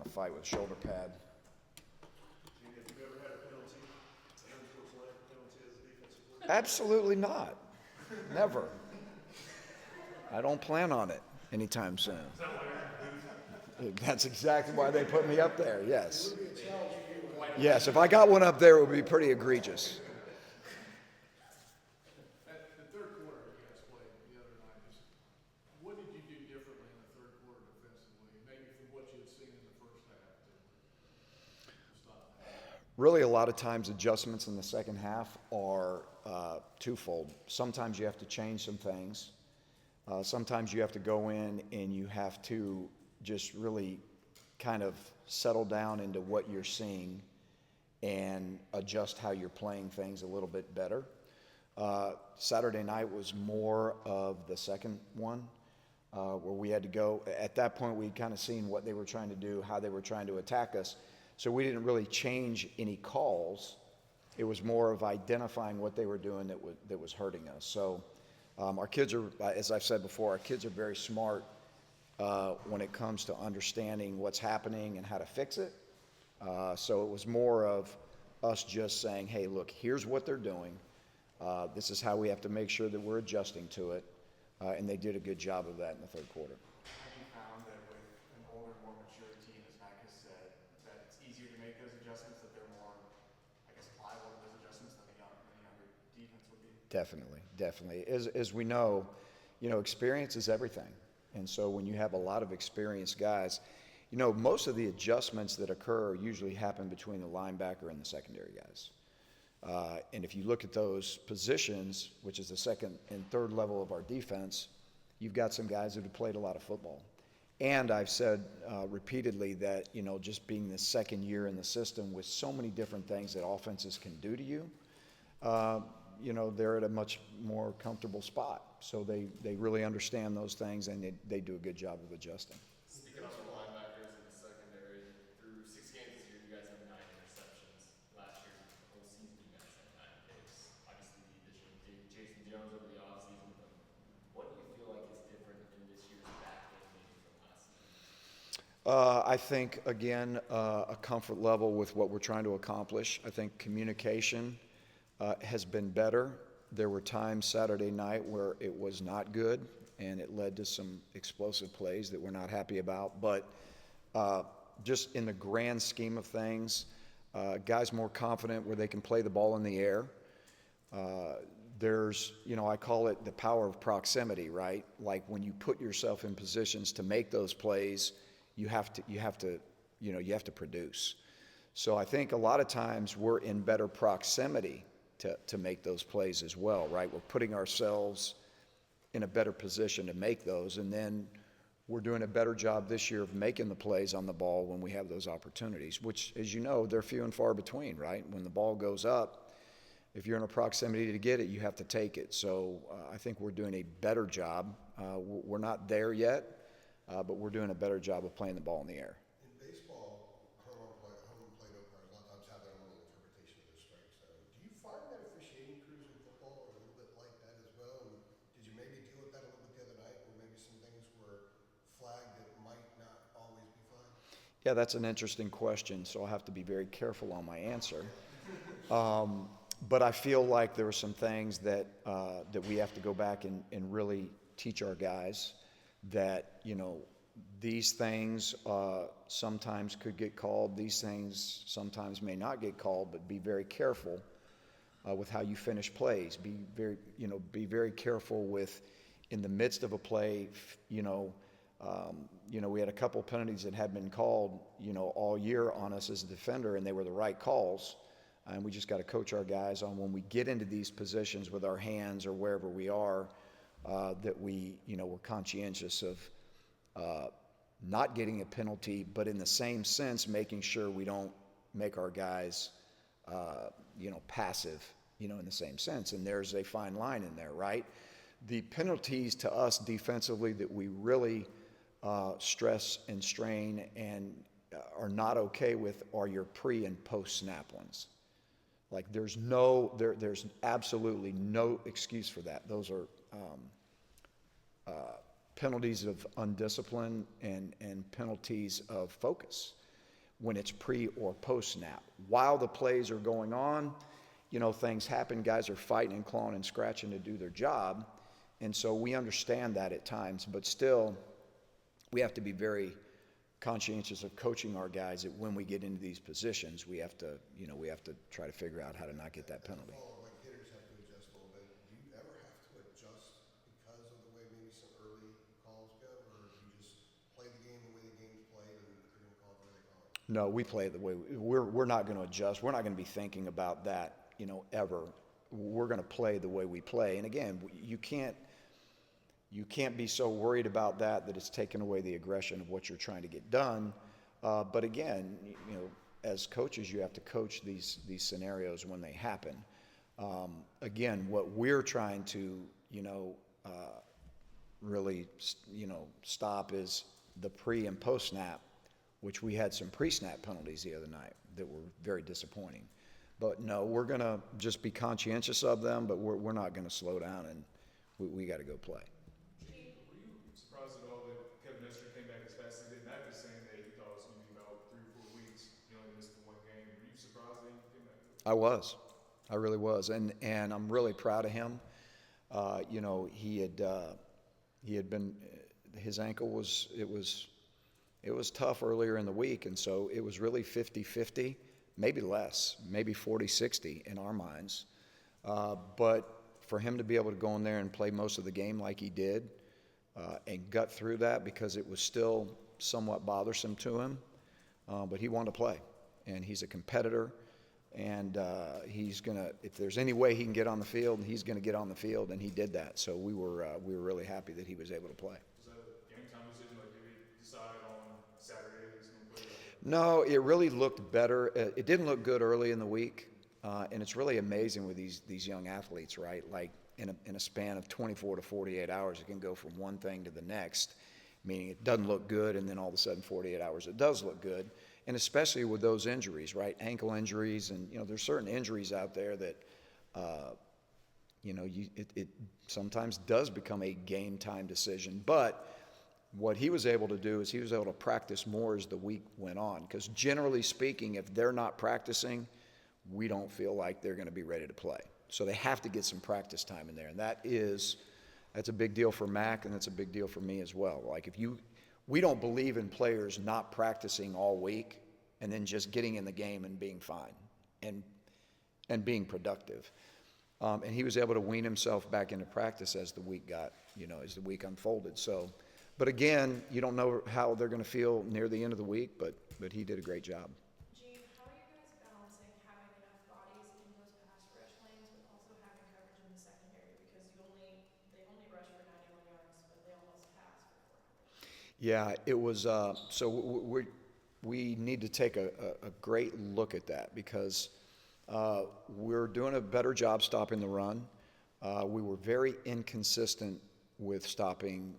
a fight with a shoulder pad. Have you ever had a penalty, an unsportsmanlike penalty as a defensive player? Absolutely not. Never. I don't plan on it anytime soon. That's exactly why they put me up there, yes. Yes, if I got one up there, it would be pretty egregious. At the third quarter you guys played the other night, just what did you do differently in the third quarter defensively, maybe from what you had seen in the first half to stop that? Really, a lot of times adjustments in the second half are twofold. Sometimes you have to change some things. Sometimes you have to go in and you have to just really kind of settle down into what you're seeing and adjust how you're playing things a little bit better. Saturday night was more of the second one, where we had to go. At that point, we'd kind of seen what they were trying to do, how they were trying to attack us. So we didn't really change any calls. It was more of identifying what they were doing that was hurting us. So our kids are, as I've said before, our kids are very smart when it comes to understanding what's happening and how to fix it. So it was more of us just saying, hey, look, here's what they're doing. This is how we have to make sure that we're adjusting to it. And they did a good job of that in the third quarter. Have you found that with an older, more mature team, as Mac has said, that it's easier to make those adjustments, that they're more, I guess, pliable to those adjustments than the younger defense would be? Definitely. As we know, experience is everything. And so when you have a lot of experienced guys, most of the adjustments that occur usually happen between the linebacker and the secondary guys. And if you look at those positions, which is the second and third level of our defense, you've got some guys that have played a lot of football. And I've said repeatedly that, just being the second year in the system with so many different things that offenses can do to you, they're at a much more comfortable spot. So they really understand those things, and they do a good job of adjusting. Speaking of the linebackers in the secondary, through 6 games this year, you guys have 9 interceptions. Last year, the whole season, you guys had 9 picks. Obviously, the addition of Jason Jones over the offseason. But what do you feel like is different in this year's back end maybe from last season? I think, again, a comfort level with what we're trying to accomplish. I think communication has been better. There were times Saturday night where it was not good, and it led to some explosive plays that we're not happy about. But just in the grand scheme of things, guys more confident where they can play the ball in the air. There's, I call it the power of proximity, right? Like when you put yourself in positions to make those plays, you have to produce. So I think a lot of times we're in better proximity to make those plays as well, right? We're putting ourselves in a better position to make those, and then we're doing a better job this year of making the plays on the ball when we have those opportunities, which, as you know, they're few and far between, right? When the ball goes up, if you're in a proximity to get it, you have to take it. So I think we're doing a better job. We're not there yet, but we're doing a better job of playing the ball in the air. In baseball, home plate umpires a lot of times have their own interpretation of the strike zone. Do you find that officiating crews in football are a little bit like that as well? And did you maybe deal with that a little bit the other night, where maybe some things were flagged that might not always be flagged? Yeah, that's an interesting question, so I'll have to be very careful on my answer. But I feel like there are some things that we have to go back and really teach our guys that, these things sometimes could get called. These things sometimes may not get called, but be very careful with how you finish plays. Be very careful with, in the midst of a play, we had a couple penalties that had been called, all year on us as a defender, and they were the right calls. And we just got to coach our guys on when we get into these positions with our hands or wherever we are, that we're conscientious of not getting a penalty, but in the same sense, making sure we don't make our guys, passive, in the same sense. And there's a fine line in there, right? The penalties to us defensively that we really stress and strain and are not okay with are your pre and post snap ones. Like there's absolutely no excuse for that. Those are penalties of undiscipline and penalties of focus. when it's pre or post snap. While the plays are going on, things happen. Guys are fighting and clawing and scratching to do their job. And so we understand that at times, but still, we have to be very conscientious of coaching our guys that when we get into these positions, we have to try to figure out how to not get that penalty. Like hitters have to adjust a little bit. Do you ever have to adjust because of the way maybe some early calls go, or do you just play the game the way the game's played and you're going to call it the way they call it? No, we play it the way we're not going to adjust. We're not going to be thinking about that, ever. We're going to play the way we play. And again, you can't be so worried about that it's taken away the aggression of what you're trying to get done. But again, as coaches, you have to coach these scenarios when they happen. Again, what we're trying to, really, stop is the pre and post snap, which we had some pre-snap penalties the other night that were very disappointing. But no, we're going to just be conscientious of them, but we're not going to slow down, and we got to go play. Were you surprised at all that Kevin Nestor came back as fast as he did? Matt was saying that he thought it was going to be about 3 or 4 weeks. He only missed the 1 game. Were you surprised that he came back? I was. I really was. And I'm really proud of him. He had been, his ankle was tough earlier in the week, and so it was really 50-50, maybe less, maybe 40-60 in our minds. But for him to be able to go in there and play most of the game like he did, and gut through that because it was still somewhat bothersome to him, but he wanted to play, and he's a competitor, and he's gonna, if there's any way he can get on the field, he's gonna get on the field, and he did that. So we were really happy that he was able to play. Was that a game time decision? Like, did we decide on Saturday that he's going to play? No, it really looked better. It didn't look good early in the week, and it's really amazing with these young athletes, right? Like in a span of 24 to 48 hours, it can go from one thing to the next, meaning it doesn't look good, and then all of a sudden 48 hours it does look good. And especially with those injuries, right? Ankle injuries, and there's certain injuries out there that it sometimes does become a game time decision. But what he was able to do is he was able to practice more as the week went on, because generally speaking, if they're not practicing, we don't feel like they're going to be ready to play. So they have to get some practice time in there, and that's a big deal for Mac, and that's a big deal for me as well. Like we don't believe in players not practicing all week and then just getting in the game and being fine and being productive. And he was able to wean himself back into practice as the week as the week unfolded. So, but again, you don't know how they're going to feel near the end of the week, but he did a great job. Gene, how are you guys balancing having enough bodies in those pass rush lanes with also having coverage in the secondary? Because they only rush for 91 yards, but they almost pass for 400. Yeah, it was. So we need to take a great look at that, because we're doing a better job stopping the run. We were very inconsistent with stopping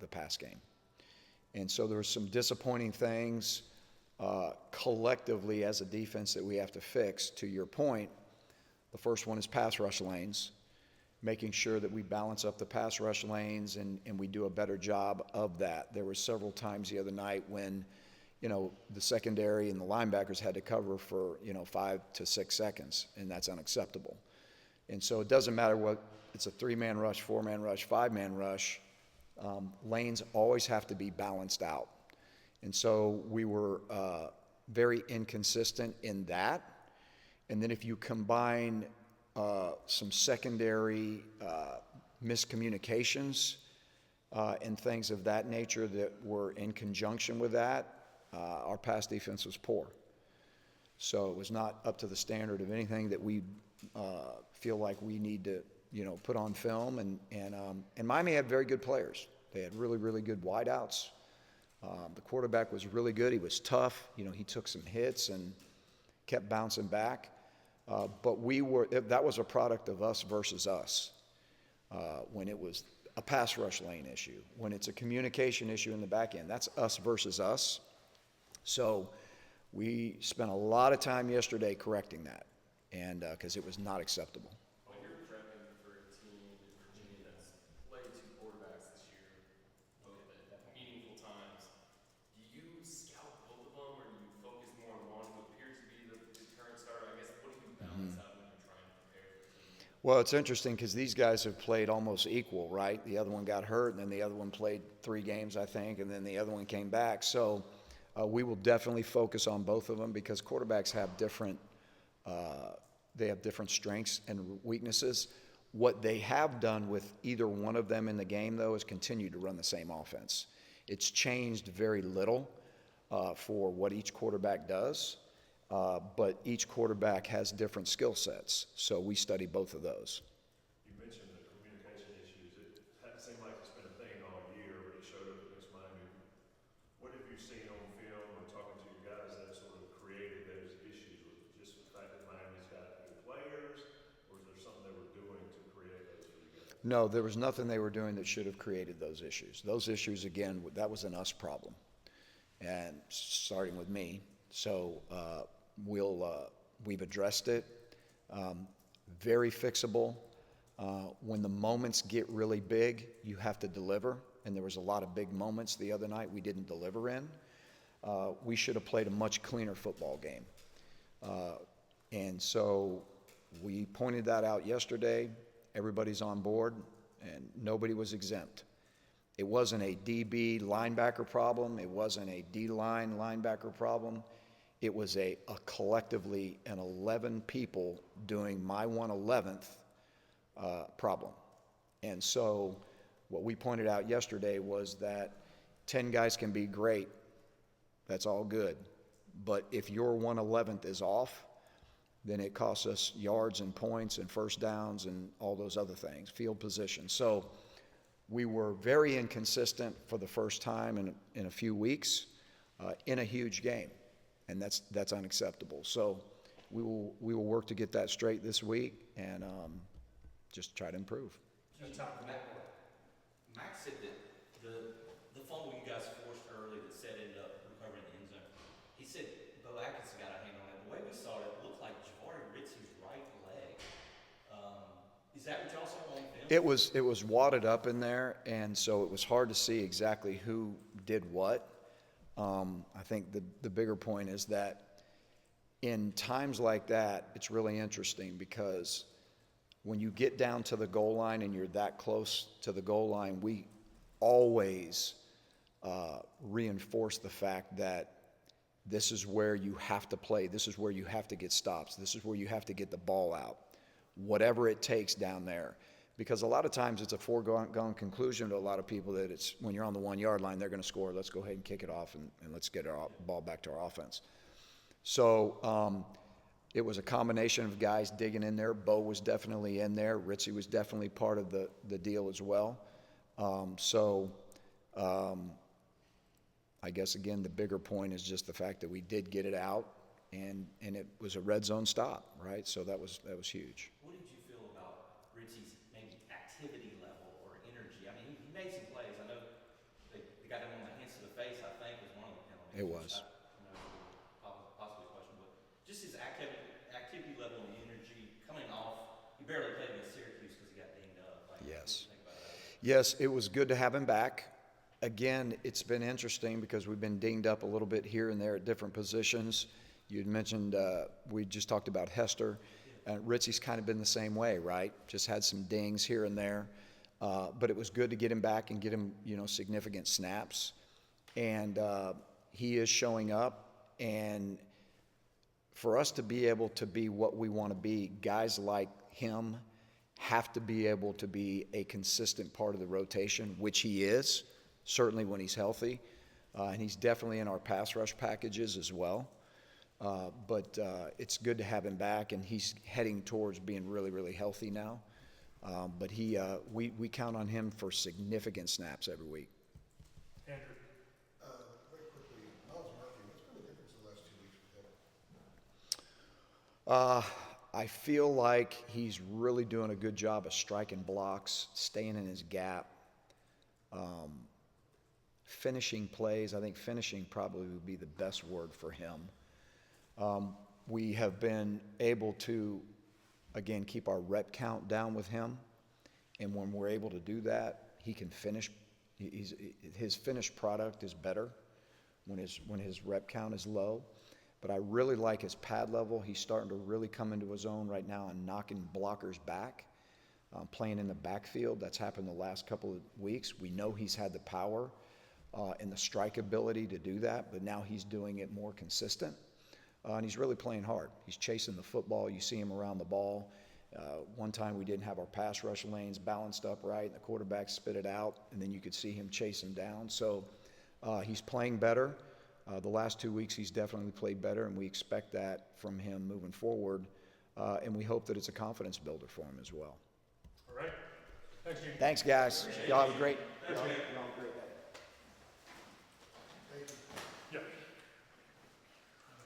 the pass game, and so there were some disappointing things collectively as a defense that we have to fix. To your point, the first one is pass rush lanes, making sure that we balance up the pass rush lanes and we do a better job of that. There were several times the other night when, the secondary and the linebackers had to cover for, 5 to 6 seconds, and that's unacceptable. And so it doesn't matter what, it's a 3-man rush, 4-man rush, 5-man rush, lanes always have to be balanced out. And so we were very inconsistent in that. And then if you combine some secondary miscommunications and things of that nature that were in conjunction with that, our pass defense was poor. So it was not up to the standard of anything that we feel like we need to, put on film. And Miami had very good players. They had really, really good wideouts. The quarterback was really good. He was tough. He took some hits and kept bouncing back. But that was a product of us versus us when it was a pass rush lane issue. When it's a communication issue in the back end, that's us versus us. So we spent a lot of time yesterday correcting that, and because it was not acceptable. When you're prepping for a team in Virginia that's played 2 quarterbacks this year, both at meaningful times, do you scout both of them, or do you Well, it's interesting because these guys have played almost equal, right? The other one got hurt, and then the other one played 3 games, I think, and then the other one came back. So we will definitely focus on both of them because quarterbacks have different strengths and weaknesses. What they have done with either one of them in the game, though, is continue to run the same offense. It's changed very little for what each quarterback does, but each quarterback has different skill sets. So we study both of those. You mentioned the communication issues. It hadn't seemed like it's been a thing all year, but it showed up against Miami. What have you seen on film or talking to your guys that sort of created those issues? Was it just the fact that Miami's got good players, or is there something they were doing to create those for you guys? No, there was nothing they were doing that should have created those issues. Those issues, again, that was an us problem, and starting with me. So we've addressed it. Very fixable. When the moments get really big, you have to deliver, and there was a lot of big moments the other night we didn't deliver in. We should have played a much cleaner football game. And so we pointed that out yesterday. Everybody's on board, and nobody was exempt. It wasn't a DB linebacker problem. It wasn't a D-line linebacker problem. It was a collectively an 11 people doing my 1/11th problem. And so what we pointed out yesterday was that 10 guys can be great. That's all good. But if your 1/11th is off, then it costs us yards and points and first downs and all those other things, field position. So we were very inconsistent for the first time in a few weeks in a huge game, and that's unacceptable. So we will work to get that straight this week and just try to improve. Max said that the fumble you guys forced early that Seth ended up recovering the end zone, he said Bo Atkinson got a hand on it. The way we saw it, it looked like Jahvari Ritzy's right leg. Is that what y'all saw on film? It was wadded up in there, and so it was hard to see exactly who did what. I think the bigger point is that in times like that, it's really interesting because when you get down to the goal line and you're that close to the goal line, we always reinforce the fact that this is where you have to play. This is where you have to get stops. This is where you have to get the ball out, whatever it takes down there. Because a lot of times it's a foregone conclusion to a lot of people that it's when you're on the 1 yard line, they're going to score. Let's go ahead and kick it off and let's get our ball back to our offense. So it was a combination of guys digging in there. Bo was definitely in there. Ritzy was definitely part of the deal as well. I guess, again, the bigger point is just the fact that we did get it out, and it was a red zone stop, right? So that was huge. What did you feel about Ritzy's maybe activity level or energy? I mean, he made some plays. I know they got him on the hands to the face, I think, was one of the penalties. It was. Possibly a question, but just his activity level and energy coming off. He barely played against Syracuse because he got dinged up. Yes. Yes, it was good to have him back. Again, it's been interesting because we've been dinged up a little bit here and there at different positions. You'd mentioned, we just talked about Hester. Ritzy's kind of been the same way, right? Just had some dings here and there. But it was good to get him back and get him, significant snaps. And he is showing up. And for us to be able to be what we want to be, guys like him have to be able to be a consistent part of the rotation, which he is, certainly when he's healthy. And he's definitely in our pass rush packages as well. But it's good to have him back, and he's heading towards being really, really healthy now. But we count on him for significant snaps every week. Andrew. Very quickly, Miles Murphy, what's been the difference the last 2 weeks with him? I feel like he's really doing a good job of striking blocks, staying in his gap, finishing plays. I think finishing probably would be the best word for him. We have been able to, again, keep our rep count down with him. And when we're able to do that, he can finish. His finished product is better when his rep count is low. But I really like his pad level. He's starting to really come into his own right now and knocking blockers back. playing in the backfield. That's happened the last couple of weeks. We know he's had the power and the strike ability to do that, but now he's doing it more consistent. And he's really playing hard. He's chasing the football. You see him around the ball. One time we didn't have our pass rush lanes balanced up right, and the quarterback spit it out, and then you could see him chase him down. So he's playing better. The last 2 weeks he's definitely played better, and we expect that from him moving forward. And we hope that it's a confidence builder for him as well. All right. Thanks, Gene. Thanks, guys. Y'all have a great. Y'all have a great